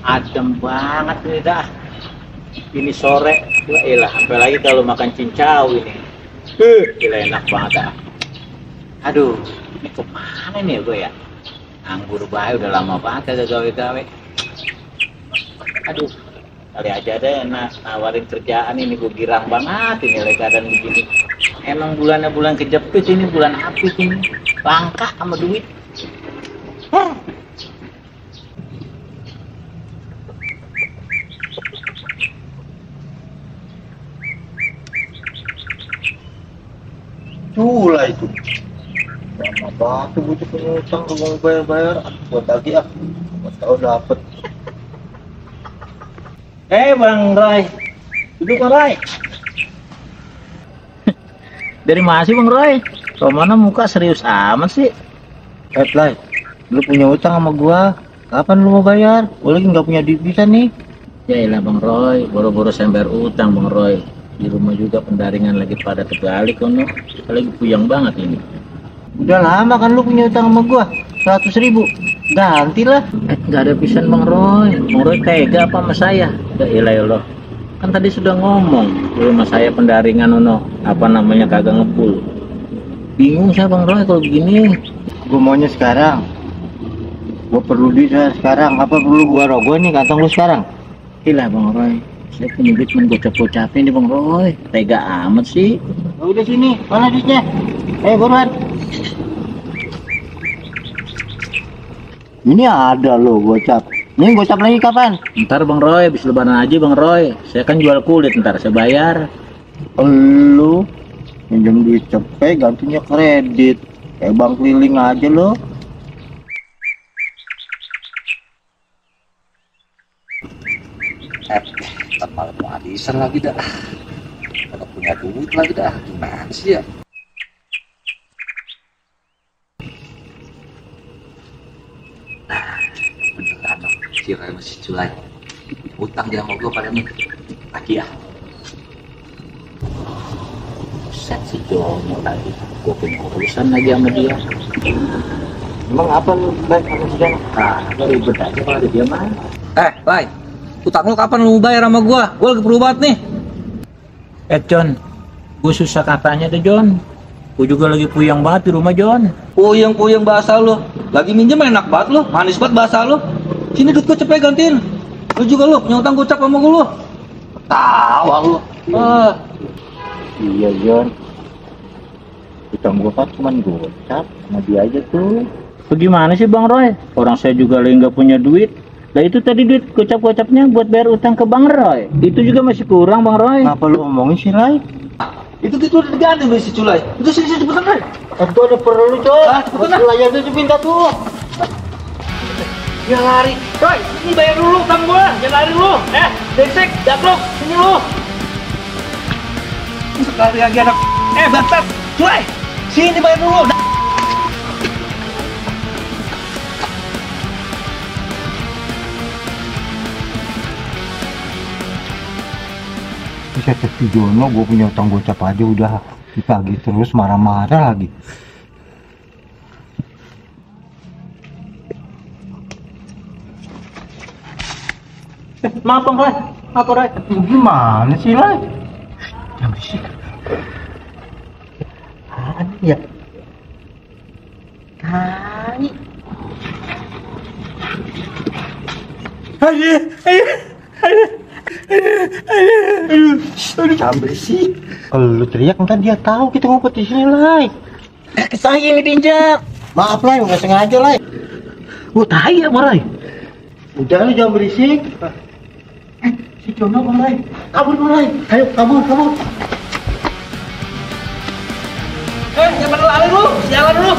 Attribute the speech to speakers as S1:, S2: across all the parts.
S1: Adem banget ini dah. Ini sore, lah apalagi kalau makan cincau ini. Gila enak banget dah. Aduh, ini kemana nih gue ya? Anggur bae udah lama banget kagak gawe-gawe. Aduh, kali aja deh nawarin kerjaan ini, gue girang banget ini lagi keadaan begini. Emang bulannya bulan kejepit ini, bulan apit ini, langka sama duit.
S2: Lah itu lama banget tuh butuh punya utang, lu mau bayar buat lagi buat tahu dapet.
S1: Bang Roy, duduk Bang Roy. Dari mana sih Bang Roy? Kau mana muka serius amat sih?
S2: Lai, lu punya utang sama gua, kapan lu mau bayar? Gua lagi nggak punya duit bisa nih.
S1: Ya elah Bang Roy, boro-boro saya bayar utang Bang Roy. Di rumah juga pendaringan lagi pada terbalik kono, lagi puyeng banget ini.
S2: Udah lama kan lu punya utang sama gua, 100.000. Gantilah.
S1: Nggak ada pisan Bang Roy. Bang Roy tega apa sama saya? Ya elah ya Allah. Kan tadi sudah ngomong, di rumah saya pendaringan kagak ngepul. Bingung saya Bang Roy kalau begini.
S2: Gua maunya sekarang. Gua perlu duit sekarang. Apa perlu gua rogoh nih kantong lu sekarang?
S1: Gila Bang Roy, saya punya duit gocap-gocapin nih Bang Roy. Tega amat sih.
S2: Udah sini, mana duitnya? Buruan. Ini ada lo gocap. Ini gocap lagi kapan?
S1: Ntar Bang Roy, habis lebaran aja Bang Roy. Saya kan jual kulit, ntar saya bayar.
S2: Lu minjem duit cepet, gantinya kredit. Kayak bank keliling aja lo.
S3: Malah mau hadisan lagi dah. Kalau punya duit lagi dah, gimana sih ya? Beneran dong, si Roy masih culai. Utang dia sama gue pada nih. Lagi ya.
S1: Set si Jono lagi. Gue punya urusan lagi sama dia.
S2: Emang apa lu baik sama si Jono?
S1: Ribet aja kalau ada dia mah.
S3: Lai, utang lu kapan lu bayar sama gue? Gue lagi perlu banget nih.
S1: John, gue susah katanya deh John. Gue juga lagi puyeng banget di rumah John.
S3: Puyeng bahasa lu. Lagi minjem enak banget lu, manis banget bahasa lu. Sini duit gue cepet gantiin. Lu juga lu, punya utang gocap sama gue lu. Tawa lu.
S2: Iya John. Utang gua kan cuman gocap sama dia aja tuh.
S1: Bagaimana sih Bang Roy? Orang saya juga lagi nggak punya duit. Nah itu tadi duit gocap-gocapnya buat bayar utang ke Bang Roy. Itu juga masih kurang Bang Roy.
S2: Kenapa lu omongin sih Lai?
S3: Itu udah diganti beli si Culai. Itu sini cepetan Lai.
S2: Aku ada perlu coy.
S3: Cepetan.
S2: Layar tuh pinta tuh.
S3: Ya lari. Coy, ini bayar dulu utang gua. Jangan lari lu. Brengsek, daplok, sini lu. Sekali lagi anak. Bangsat. Culai. Sini bayar dulu.
S2: Bisa si Jono, gue punya utang gocap aja udah ditagih terus, marah-marah lagi.
S1: Maaf Bang Roy. Apa Roy?
S2: Gimana sih Lai? Yang berisik. Apaan ya? Tai. Jangan berisik. Kalau lu teriak ntar dia tahu kita ngumpet di sini Lai.
S1: Saya ini diinjak.
S2: Maaf Lai, nggak sengaja Lai.
S1: Tai ya Bang Roy.
S2: Udah lu jangan berisik. Si Jono Bang Lai. Kabur Bang Lai. Ayo kabur.
S3: Jangan lari lu. Jalan dulu.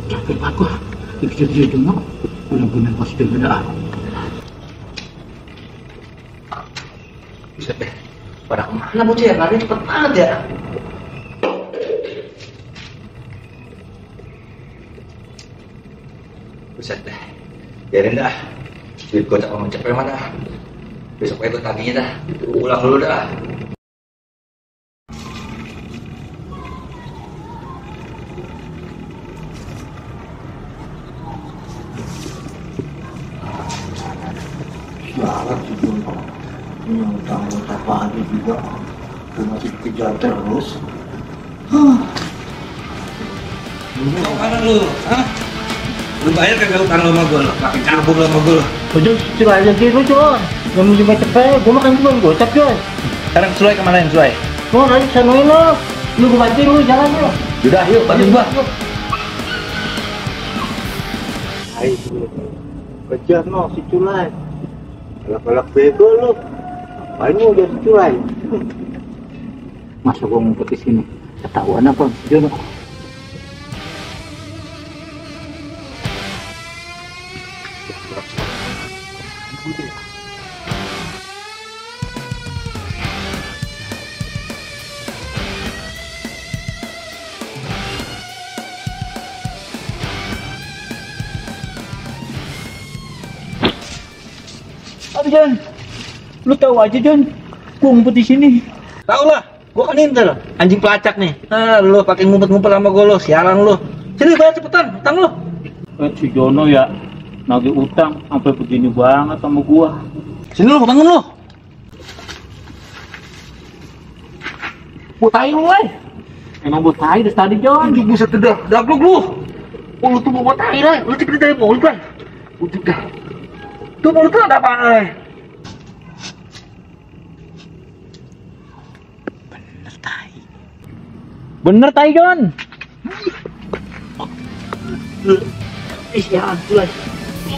S1: Capek banget gua. Dikejar-kejar Jono. Bener-bener pas udah ada.
S3: Buset deh. Pada kemana bocah ya? Lari cepet banget ya. Buset deh. Biarin dah. Duit gocap sama cepet mana? Besok itu taginya dah. Ulang dulu dah.
S2: Sialan sih Jono. Ini utang-utang lagi juga. Gue masih dikejar terus.
S3: Kau kanan lu, hah? Lu bayar kagak utang lo sama gue lo? Makin kabur lo sama gue lo.
S1: Ujung Sulai lagi lu Jon. Yang mau coba cepet, gue makan cuma gocap Jon.
S3: Sekarang Sulai kemana yang Sulai?
S1: Mau lari sanoin lo. Lu gue bantuin lu jalan lo.
S3: Udah yuk bantuin gua.
S2: Hai, kejar no si Culai. Galak-galak bego lu. Ngapain lu jadi Culai?
S1: Masa gue ngumpet di sini? Ketahuan apa Jon? Aduh Jon, lu tahu aja Jon, gua ngumpet di sini.
S3: Tahu lah, gua kan intel, anjing pelacak nih. Ah, lu pakai ngumpet-ngumpet sama gua lo, sialan lu. Sini bayar cepetan, utang lu.
S1: Si Jono ya, nagih utang sampai begini banget sama gua.
S3: Sini lu, bangun lu.
S1: Butai lu, woy. Emang butai dari tadi Jon.
S3: Anjing buset dah, daglok lu. Oh, lu tuh mau butai lah, lu cepet dari mulut lah. Udah dah. Tuh mulut lu ada apaan lah?
S1: Bener tai Jon.
S3: Ih, ya ampun.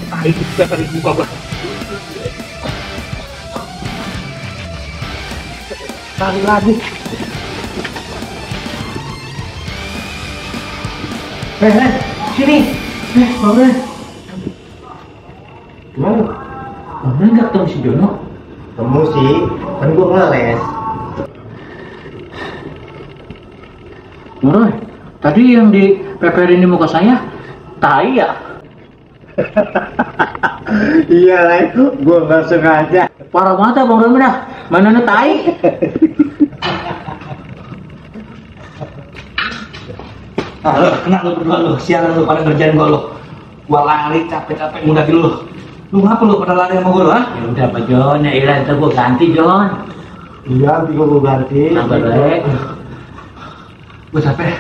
S3: Tai itu pepper di muka gua.
S1: Kali lagi. Sini. Bang.
S2: Gimana?
S1: Bang nggak tahu si Jono.
S2: Kamu sih, kan gua ngeles.
S1: Moroy, tadi yang dipeperin di muka saya, tai ya?
S2: Iya lah, gua nggak sengaja.
S1: Parah banget Bang Roy dah. Mana tai?
S3: Ah, lu kena lu berdua lu, sialan lu pada ngerjain gua lu. Gua lari capek-capek ngundangin lu. Lu ngapa lu pada lari sama gua lu, ha?
S1: Ya udah Pak Jon, ya ilah ntar gua ganti Jon.
S2: Iya, nanti gua ganti.
S1: Sabar baik.
S3: Gua capek.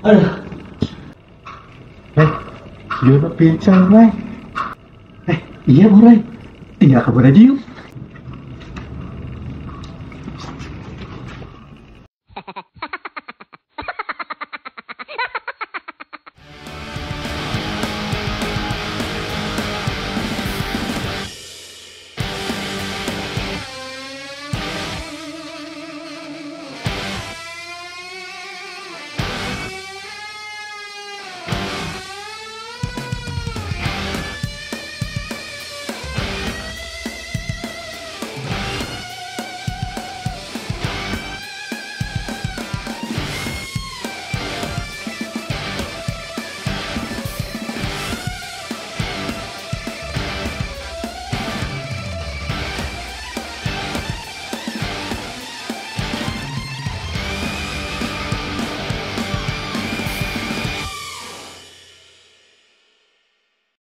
S3: Aduh.
S2: Jono pincang, Bay.
S1: Iya Bang Roy. Tinggal kabar aja yuk.